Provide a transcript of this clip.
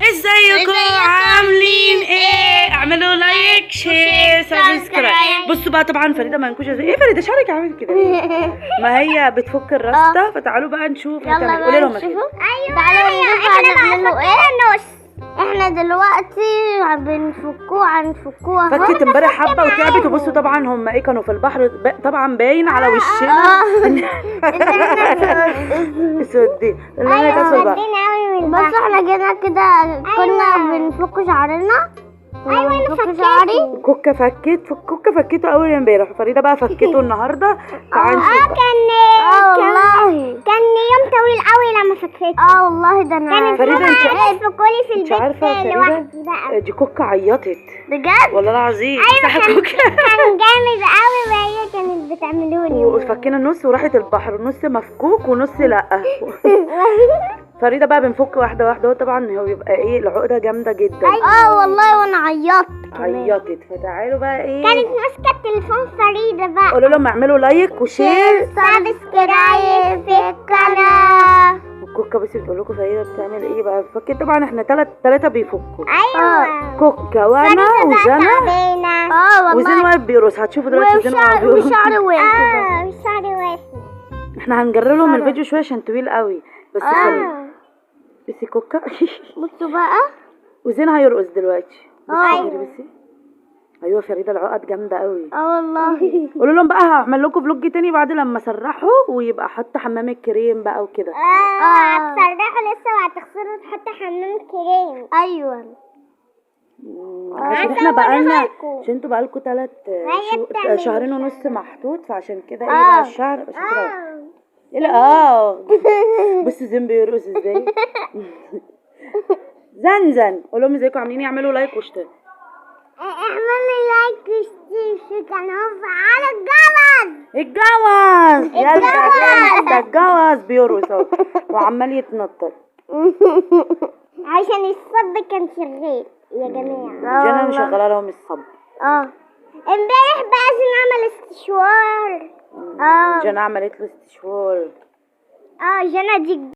ازيكم عاملين ايه؟ اعملوا لايك شير سبسكرايب. بصوا بقى طبعا فريده منكوشه زي ايه. فريده شعرك عامل كده ما هي بتفك الراسته. فتعالوا بقى نشوف هتعمل. قولي لهم ايوه تعالوا نشوف هنعمله ايه. احنا دلوقتي هنفكوها فكت امبارح حبه وتعبت. وبصوا طبعا هم ايه كانوا في البحر طبعا باين على وشنا اسودين اللي انا كسر بقى. بس احنا جينا كده كنا بنفك شعرنا. ايوه انا شعري. كوكا فكته اول امبارح. فريده بقى فكته النهارده. تعالوا نشوف كان يوم طويل قوي لما فكيته. والله ده انا فريده فكولي في انت عارفه لوحدي بقى. دي كوكا عيطت بجد والله العظيم. ايوه كان جامد قوي وهي كانت بتعملوني. وفكينا النص وراحت البحر. نص مفكوك ونص لا. فريده بقى بنفك واحده واحده. هو طبعا هو بيبقى ايه العقده جامده جدا. والله وانا عيطت. فتعالوا بقى ايه كانت ماسكه التليفون فريده بقى. قولوا لهم اعملوا لايك وشير سبسكرايب في القناه. الكوكا بس بتقول لكم فريده بتعمل ايه بقى. فكت طبعا احنا ثلاثه بيفكوا. ايوه كوكا وانا وجنى والله وزين واقف بيرقص. هتشوفوا دلوقتي زين واقف بيرقص. وشعري واقف. وشعري واقف. احنا هنجري لهم الفيديو شويه عشان طويل قوي. بس خلي بس كوكا بصوا بقى وزين هيرقص دلوقتي. ايوه بصي ايوه فريده العقد جامده قوي. والله. قولوا لهم بقى هعمل لكم فلوج تاني بعد لما اسرحوا ويبقى حط حمام الكريم بقى وكده. هتسرحوا لسه وهتغسلوا تحطوا حمام كريم. ايوه عشان احنا بقالنا عشان انتوا بقالكوا 3 شهرين ونص محطوط. فعشان كده ايه بقى الشعر عشان كده ايه. لا بصوا زين بيرقص ازاي. زنزن. قول لهم ازيكم عاملين. يعملوا لايك واشتراك. اعملوا لايك واشتركوا في القناه وفعلوا الجواز يلا الجواز بيرقص اهو وعمال يتنطط عشان الصب كان شغال يا جماعه. جنى مشغله لهم الصب. امبارح بقى زين عمل استشوار. جنى عملت له استشوار. جنى دي